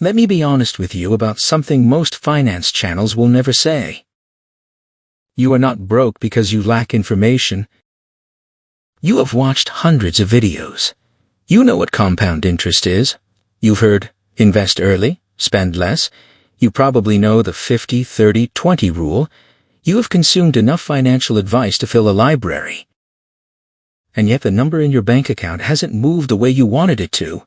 Let me be honest with you about something most finance channels will never say. You are not broke because you lack information. You have watched hundreds of videos. You know what compound interest is. You've heard, invest early, spend less. You probably know the 50-30-20 rule. You have consumed enough financial advice to fill a library. And yet the number in your bank account hasn't moved the way you wanted it to.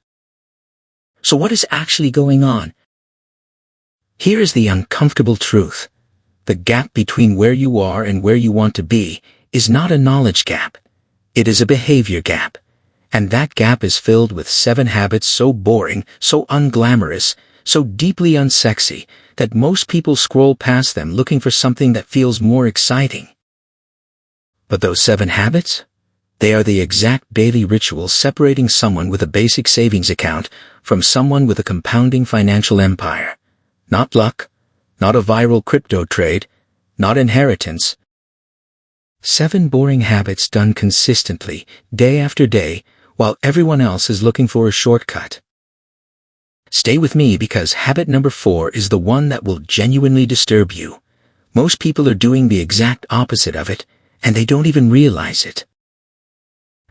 So what is actually going on? Here is the uncomfortable truth. The gap between where you are and where you want to be is not a knowledge gap. It is a behavior gap. And that gap is filled with 7 habits so boring, so unglamorous, so deeply unsexy, that most people scroll past them looking for something that feels more exciting. But those 7 habits? They are the exact daily rituals separating someone with a basic savings account from someone with a compounding financial empire. Not luck, not a viral crypto trade, not inheritance. 7 boring habits done consistently, day after day, while everyone else is looking for a shortcut. Stay with me because habit number 4 is the one that will genuinely disturb you. Most people are doing the exact opposite of it, and they don't even realize it.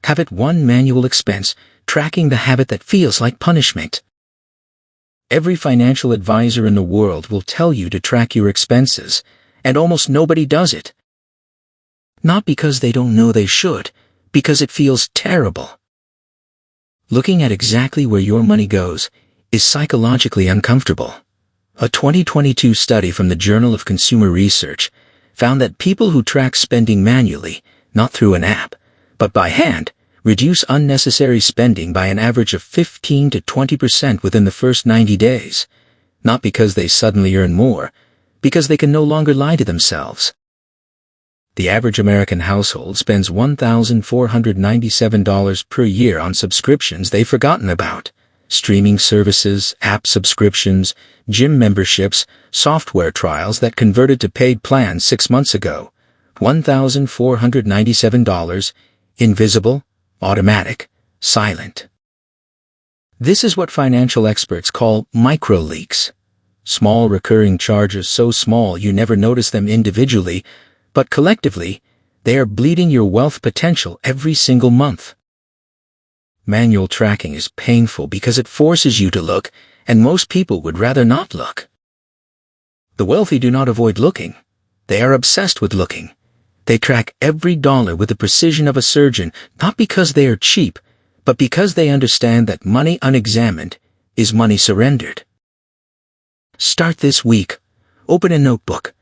Habit 1: manual expense, tracking the habit that feels like punishment. Every financial advisor in the world will tell you to track your expenses, and almost nobody does it. Not because they don't know they should, because it feels terrible. Looking at exactly where your money goes is psychologically uncomfortable. A 2022 study from the Journal of Consumer Research found that people who track spending manually, not through an app, but by hand, reduce unnecessary spending by an average of 15 to 20% within the first 90 days. Not because they suddenly earn more, because they can no longer lie to themselves. The average American household spends $1,497 per year on subscriptions they've forgotten about. Streaming services, app subscriptions, gym memberships, software trials that converted to paid plans 6 months ago. $1,497, invisible, automatic, silent. This is what financial experts call micro-leaks. Small recurring charges so small you never notice them individually, but collectively, they are bleeding your wealth potential every single month. Manual tracking is painful because it forces you to look, and most people would rather not look. The wealthy do not avoid looking. They are obsessed with looking. They track every dollar with the precision of a surgeon, not because they are cheap, but because they understand that money unexamined is money surrendered. Start this week. Open a notebook.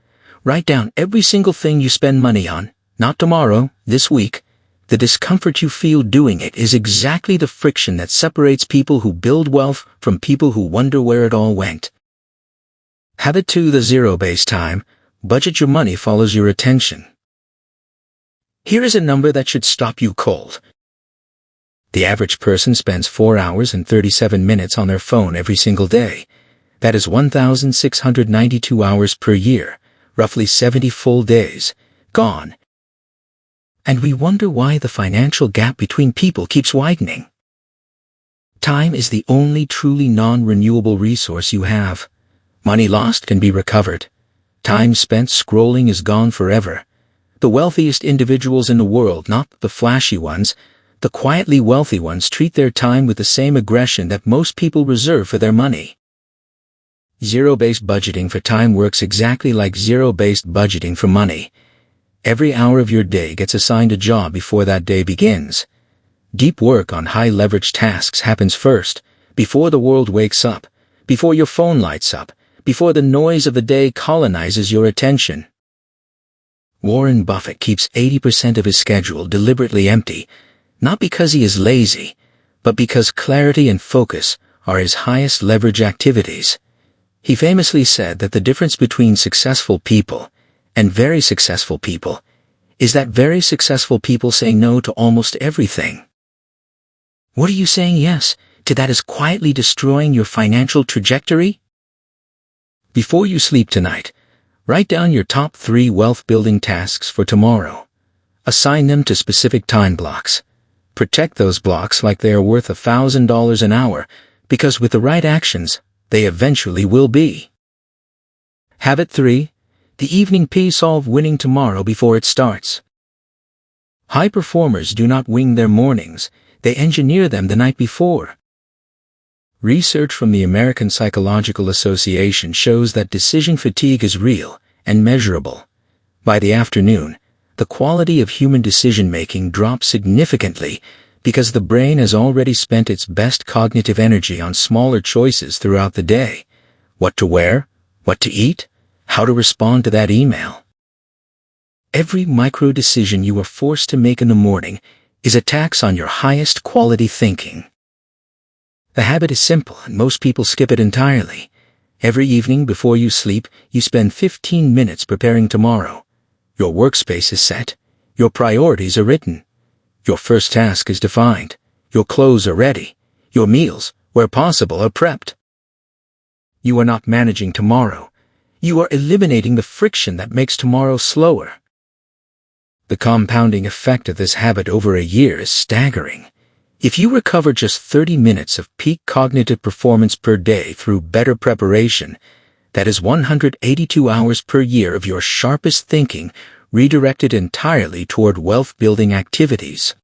Write down every single thing you spend money on, not tomorrow, this week. The discomfort you feel doing it is exactly the friction that separates people who build wealth from people who wonder where it all went. Habit 2: the zero-based time. Budget your money follows your attention. Here is a number that should stop you cold. The average person spends 4 hours and 37 minutes on their phone every single day. That is 1,692 hours per year, roughly 70 full days, gone. And we wonder why the financial gap between people keeps widening. Time is the only truly non-renewable resource you have. Money lost can be recovered. Time spent scrolling is gone forever. The wealthiest individuals in the world, not the flashy ones, the quietly wealthy ones, treat their time with the same aggression that most people reserve for their money. Zero-based budgeting for time works exactly like zero-based budgeting for money. Every hour of your day gets assigned a job before that day begins. Deep work on high-leverage tasks happens first, before the world wakes up, before your phone lights up, before the noise of the day colonizes your attention. Warren Buffett keeps 80% of his schedule deliberately empty, not because he is lazy, but because clarity and focus are his highest leverage activities. He famously said that the difference between successful people and very successful people is that very successful people say no to almost everything. What are you saying yes to that is quietly destroying your financial trajectory? Before you sleep tonight, write down your top 3 wealth-building tasks for tomorrow. Assign them to specific time blocks. Protect those blocks like they are worth $1,000 an hour, because with the right actions, they eventually will be. Habit 3. The evening pee solve winning tomorrow before it starts. High performers do not wing their mornings, they engineer them the night before. Research from the American Psychological Association shows that decision fatigue is real and measurable. By the afternoon, the quality of human decision-making drops significantly because the brain has already spent its best cognitive energy on smaller choices throughout the day. What to wear, what to eat, how to respond to that email. Every micro-decision you are forced to make in the morning is a tax on your highest quality thinking. The habit is simple and most people skip it entirely. Every evening before you sleep, you spend 15 minutes preparing tomorrow. Your workspace is set. Your priorities are written. Your first task is defined. Your clothes are ready. Your meals, where possible, are prepped. You are not managing tomorrow. You are eliminating the friction that makes tomorrow slower. The compounding effect of this habit over a year is staggering. If you recover just 30 minutes of peak cognitive performance per day through better preparation, that is 182 hours per year of your sharpest thinking redirected entirely toward wealth-building activities.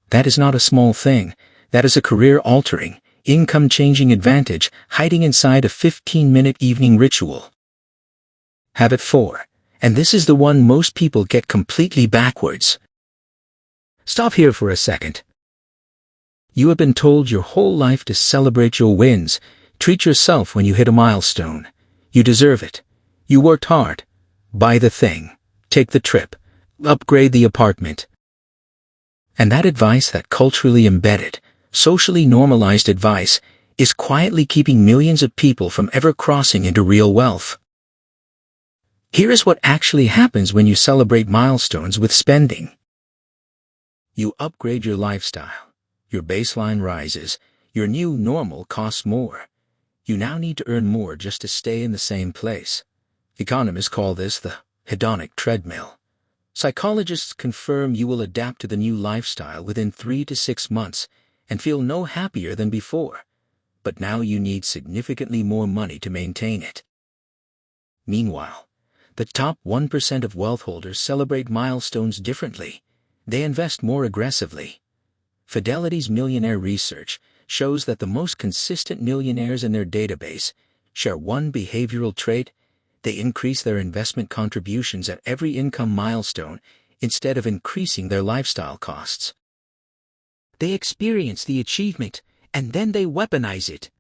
That is not a small thing. That is a career-altering, income-changing advantage hiding inside a 15-minute evening ritual. Habit 4, and this is the one most people get completely backwards. Stop here for a second. You have been told your whole life to celebrate your wins. Treat yourself when you hit a milestone. You deserve it. You worked hard. Buy the thing. Take the trip. Upgrade the apartment. And that advice, that culturally embedded, socially normalized advice, is quietly keeping millions of people from ever crossing into real wealth. Here is what actually happens when you celebrate milestones with spending. You upgrade your lifestyle. Your baseline rises. Your new normal costs more. You now need to earn more just to stay in the same place. Economists call this the hedonic treadmill. Psychologists confirm you will adapt to the new lifestyle within 3 to 6 months and feel no happier than before. But now you need significantly more money to maintain it. Meanwhile, the top 1% of wealth holders celebrate milestones differently. They invest more aggressively. Fidelity's millionaire research shows that the most consistent millionaires in their database share one behavioral trait: they increase their investment contributions at every income milestone instead of increasing their lifestyle costs. They experience the achievement, and then they weaponize it.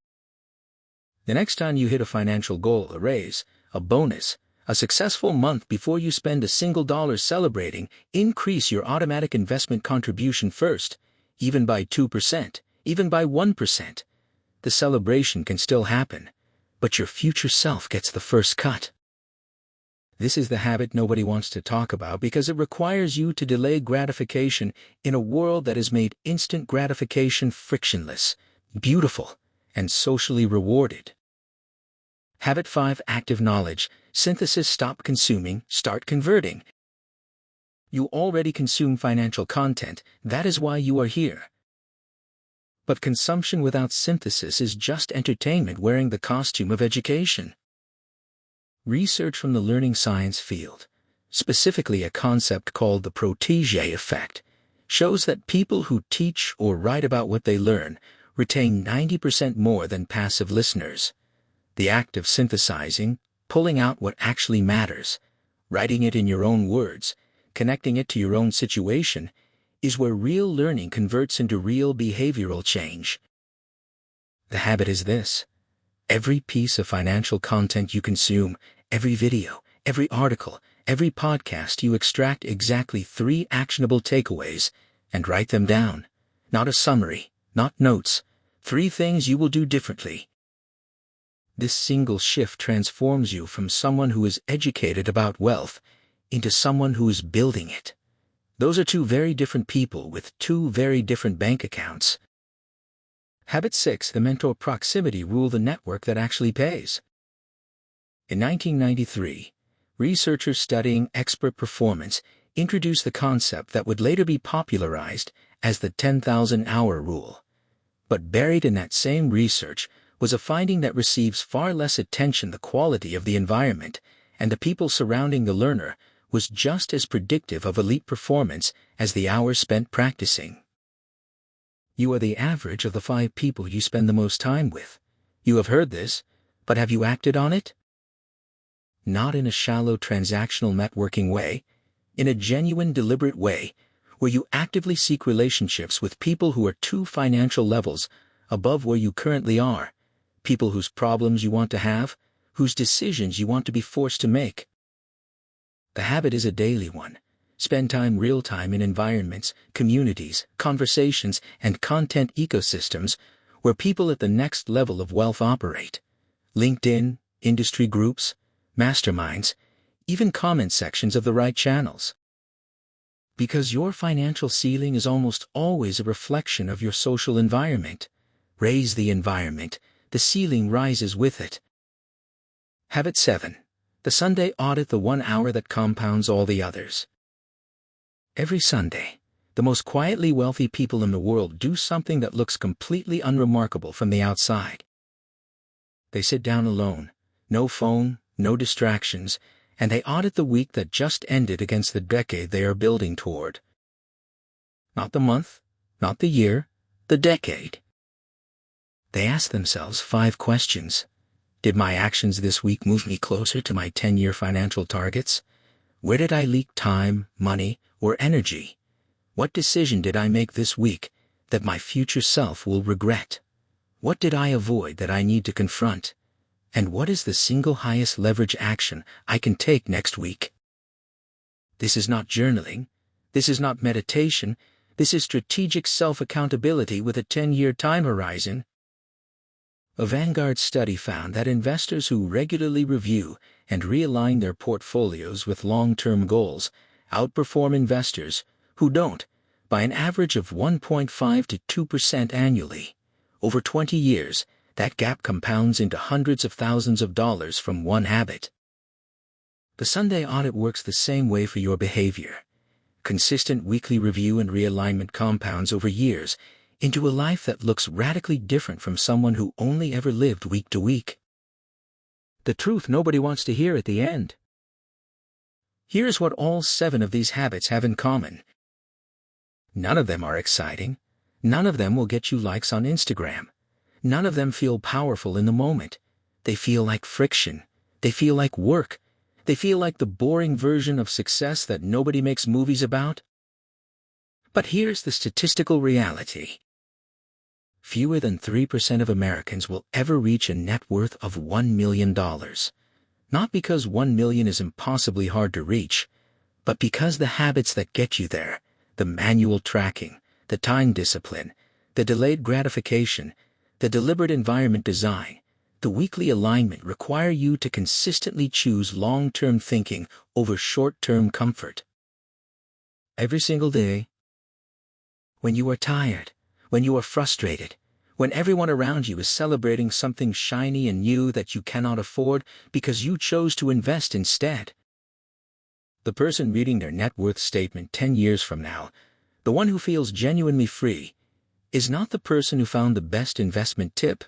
The next time you hit a financial goal, a raise, a bonus, a successful month, before you spend a single dollar celebrating, increase your automatic investment contribution first, even by 2%, even by 1%. The celebration can still happen, but your future self gets the first cut. This is the habit nobody wants to talk about because it requires you to delay gratification in a world that has made instant gratification frictionless, beautiful, and socially rewarded. Habit 5. Active knowledge. Synthesis. Stop consuming, start converting. You already consume financial content, that is why you are here. But consumption without synthesis is just entertainment wearing the costume of education. Research from the learning science field, specifically a concept called the protégé effect, shows that people who teach or write about what they learn retain 90% more than passive listeners. The act of synthesizing, pulling out what actually matters, writing it in your own words, connecting it to your own situation, is where real learning converts into real behavioral change. The habit is this: every piece of financial content you consume, every video, every article, every podcast, you extract exactly 3 actionable takeaways and write them down. Not a summary, not notes. 3 things you will do differently. This single shift transforms you from someone who is educated about wealth into someone who is building it. Those are 2 very different people with 2 very different bank accounts. Habit 6. The mentor proximity rule, the network that actually pays. In 1993, researchers studying expert performance introduced the concept that would later be popularized as the 10,000-hour rule. But buried in that same research was a finding that receives far less attention. The quality of the environment and the people surrounding the learner was just as predictive of elite performance as the hours spent practicing. You are the average of the 5 people you spend the most time with. You have heard this, but have you acted on it? Not in a shallow transactional networking way, in a genuine deliberate way, where you actively seek relationships with people who are 2 financial levels above where you currently are, people whose problems you want to have, whose decisions you want to be forced to make. The habit is a daily one. Spend time real-time in environments, communities, conversations, and content ecosystems where people at the next level of wealth operate. LinkedIn, industry groups, masterminds, even comment sections of the right channels. Because your financial ceiling is almost always a reflection of your social environment. Raise the environment, the ceiling rises with it. Habit 7. The Sunday Audit, the 1 hour that compounds all the others. Every Sunday, the most quietly wealthy people in the world do something that looks completely unremarkable from the outside. They sit down alone, no phone, no distractions, and they audit the week that just ended against the decade they are building toward. Not the month, not the year, the decade. They ask themselves 5 questions. Did my actions this week move me closer to my 10-year financial targets? Where did I leak time, money, or energy? What decision did I make this week that my future self will regret? What did I avoid that I need to confront? And what is the single highest leverage action I can take next week? This is not journaling. This is not meditation. This is strategic self-accountability with a 10-year time horizon. A Vanguard study found that investors who regularly review and realign their portfolios with long-term goals outperform investors who don't by an average of 1.5 to 2% annually. Over 20 years, that gap compounds into hundreds of thousands of dollars from one habit. The Sunday Audit works the same way for your behavior. Consistent weekly review and realignment compounds over years into a life that looks radically different from someone who only ever lived week to week. The truth nobody wants to hear at the end. Here's what all 7 of these habits have in common. None of them are exciting. None of them will get you likes on Instagram. None of them feel powerful in the moment. They feel like friction. They feel like work. They feel like the boring version of success that nobody makes movies about. But here's the statistical reality. Fewer than 3% of Americans will ever reach a net worth of $1 million. Not because 1 million is impossibly hard to reach, but because the habits that get you there, the manual tracking, the time discipline, the delayed gratification, the deliberate environment design, the weekly alignment require you to consistently choose long-term thinking over short-term comfort. Every single day. When you are tired, when you are frustrated, when everyone around you is celebrating something shiny and new that you cannot afford because you chose to invest instead. The person reading their net worth statement 10 years from now, the one who feels genuinely free, is not the person who found the best investment tip.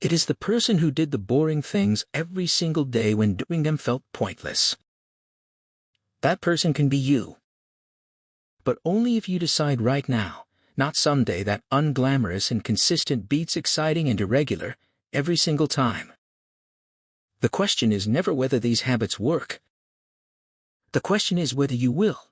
It is the person who did the boring things every single day when doing them felt pointless. That person can be you. But only if you decide right now, not someday, that unglamorous and consistent beats exciting and irregular every single time. The question is never whether these habits work. The question is whether you will.